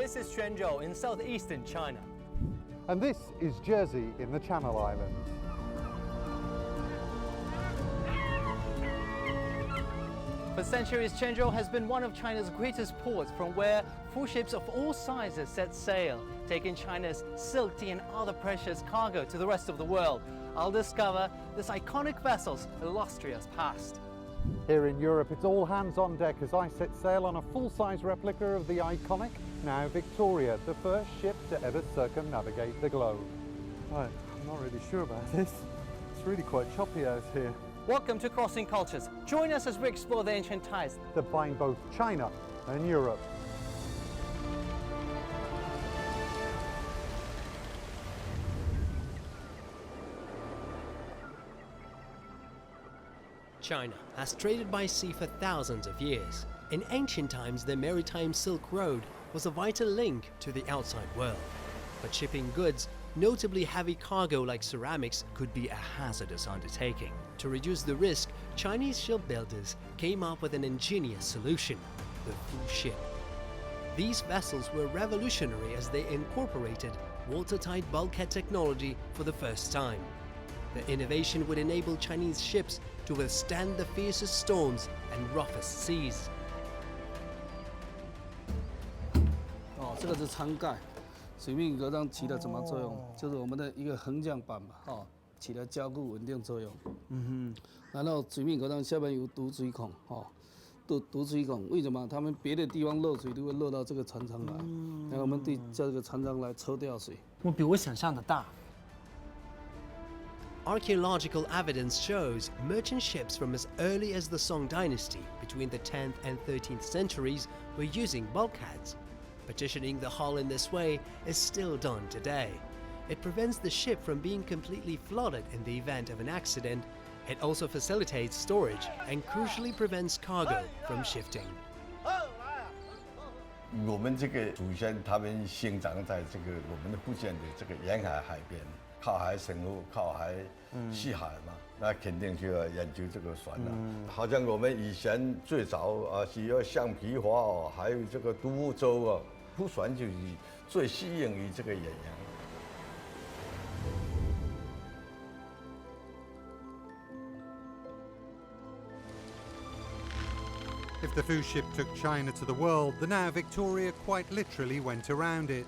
This is Quanzhou in southeastern China. And this is Jersey in the Channel Islands. For centuries, Quanzhou has been one of China's greatest ports from where full ships of all sizes set sail, taking China's silk tea and other precious cargo to the rest of the world. I'll discover this iconic vessel's illustrious past. Here in Europe, it's all hands on deck as I set sail on a full-size replica of the iconic, now Victoria, the first ship to ever circumnavigate the globe. Right, I'm not really sure about this. It's really quite choppy out here. Welcome to Crossing Cultures. Join us as we explore the ancient ties that bind both China and Europe. China has traded by sea for thousands of years. In ancient times, the Maritime Silk Road was a vital link to the outside world. But shipping goods, notably heavy cargo like ceramics, could be a hazardous undertaking. To reduce the risk, Chinese shipbuilders came up with an ingenious solution: the full ship. These vessels were revolutionary as they incorporated watertight bulkhead technology for the first time. The innovation would enable Chinese ships to withstand the fiercest storms and roughest seas. 这个是舱盖，水密格栅起了什么作用？就是我们的一个横降板嘛，起了加固稳定作用。然后水密格栅下面有堵水孔，堵水孔，为什么？他们别的地方漏水都会漏到这个船舱来，然后我们对叫这个船舱来抽掉水。比我想象的大。 Archaeological evidence shows merchant ships from as early as the Song dynasty between the 10th and 13th centuries were using bulkheads. Partitioning the hull in this way is still done today. It prevents the ship from being completely flooded in the event of an accident. It also facilitates storage and crucially prevents cargo from shifting. 我们这个祖先他们生长在这个我们的福建的这个沿海海边，靠海生活，靠海戏海嘛，那肯定就要研究这个船了。好像我们以前最早需要橡皮花还有这个独木舟铺船就是最适应于这个远洋。 If the food ship took China to the world, the now Victoria quite literally went around it.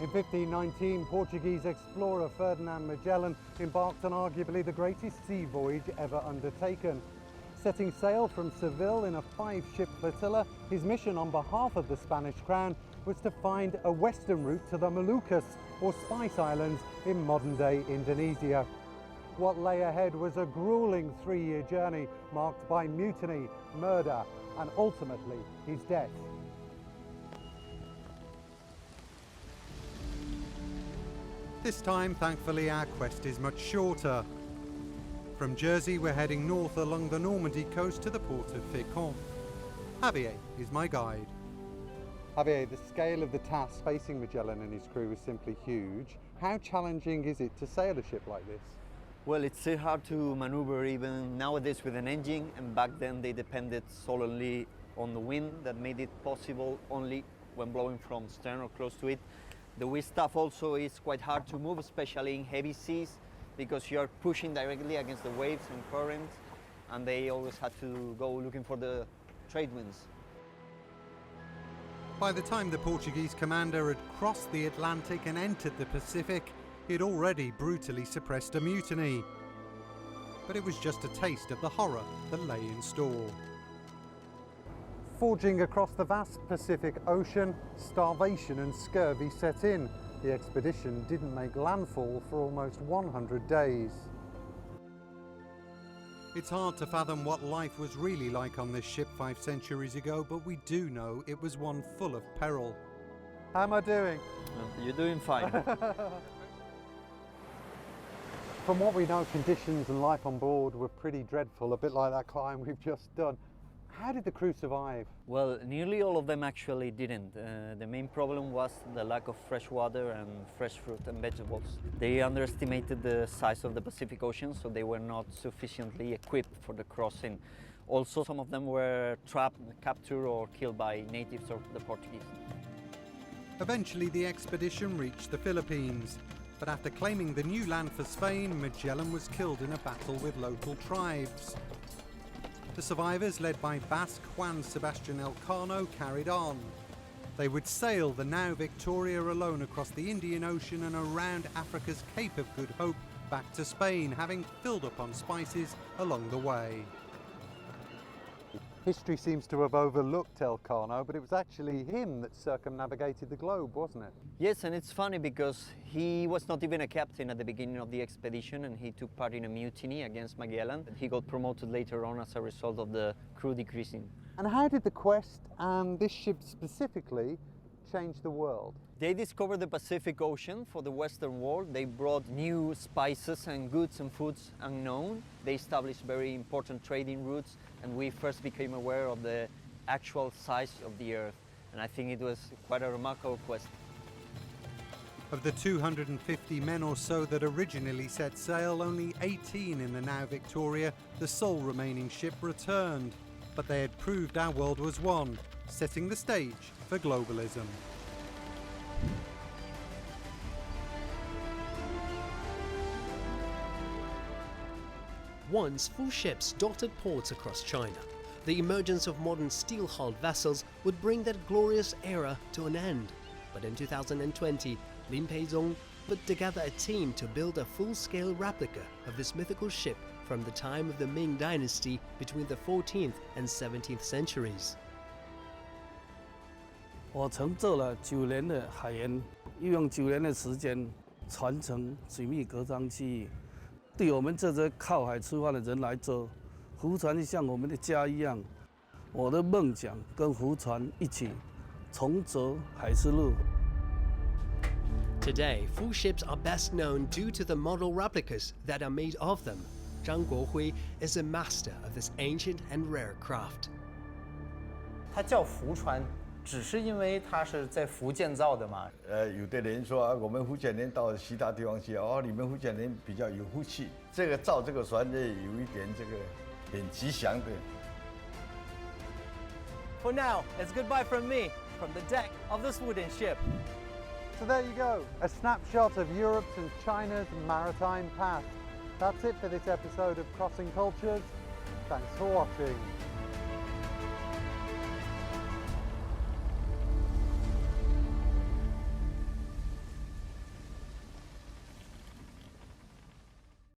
In 1519, Portuguese explorer Ferdinand Magellan embarked on arguably the greatest sea voyage ever undertaken. Setting sail from Seville in a 5-ship flotilla, his mission on behalf of the Spanish crown was to find a western route to the Moluccas, or Spice Islands, in modern-day Indonesia. What lay ahead was a grueling 3-year journey marked by mutiny, murder, and ultimately his death. This time, thankfully, our quest is much shorter. From Jersey, we're heading north along the Normandy coast to the port of Fécamp. Javier is my guide. Javier, the scale of the task facing Magellan and his crew is simply huge. How challenging is it to sail a ship like this? Well, it's so hard to maneuver even nowadays with an engine, and back then they depended solely on the wind that made it possible only when blowing from stern or close to it. The wind staff also is quite hard to move, especially in heavy seas, because you are pushing directly against the waves and currents, and they always had to go looking for the trade winds. By the time the Portuguese commander had crossed the Atlantic and entered the Pacific, he'd already brutally suppressed a mutiny. But it was just a taste of the horror that lay in store. Forging across the vast Pacific Ocean, starvation and scurvy set in. The expedition didn't make landfall for almost 100 days. It's hard to fathom what life was really like on this ship 5 centuries ago, but we do know it was one full of peril. How am I doing? You're doing fine. From what we know, conditions and life on board were pretty dreadful, a bit like that climb we've just done. How did the crew survive? Well, nearly all of them actually didn't. The main problem was the lack of fresh water and fresh fruit and vegetables. They underestimated the size of the Pacific Ocean, so they were not sufficiently equipped for the crossing. Also, some of them were trapped, captured, or killed by natives or the Portuguese. Eventually, the expedition reached the Philippines, but after claiming the new land for Spain, Magellan was killed in a battle with local tribes. The survivors, led by Basque Juan Sebastian Elcano, carried on. They would sail the now Victoria alone across the Indian Ocean and around Africa's Cape of Good Hope back to Spain, having filled up on spices along the way. History seems to have overlooked Elcano, but it was actually him that circumnavigated the globe, wasn't it? Yes, and it's funny because he was not even a captain at the beginning of the expedition, and he took part in a mutiny against Magellan. He got promoted later on as a result of the crew decreasing. And how did the quest and this ship specifically change the world? They discovered the Pacific Ocean for the Western world. They brought new spices and goods and foods unknown. They established very important trading routes, and we first became aware of the actual size of the Earth. And I think it was quite a remarkable quest. Of the 250 men or so that originally set sail, only 18 in the now Victoria, the sole remaining ship, returned. But they had proved our world was one, setting the stage for globalism. Once full ships dotted ports across China, the emergence of modern steel-hulled vessels would bring that glorious era to an end. But in 2020, Lin Peizong put together a team to build a full-scale replica of this mythical ship from the time of the Ming Dynasty between the 14th and 17th centuries. 我曾做了9年的海员，又用9年的时间传承水密格章技艺。对我们这些靠海出发的人来说，浮船就像我们的家一样。我的梦想跟浮船一起重走海丝路。 Today, full ships are best known due to the model replicas that are made of them. Zhang Guohui is a master of this ancient and rare craft. 它叫浮船，只是因为它是在福建造的嘛。有的人说啊，我们福建人到其他地方去，哦，你们福建人比较有福气。这个造这个船呢，有一点这个很吉祥的。 For now, it's goodbye from me, from the deck of this wooden ship. So there you go, a snapshot of Europe's and China's maritime past. That's it for this episode of Crossing Cultures. Thanks for watching.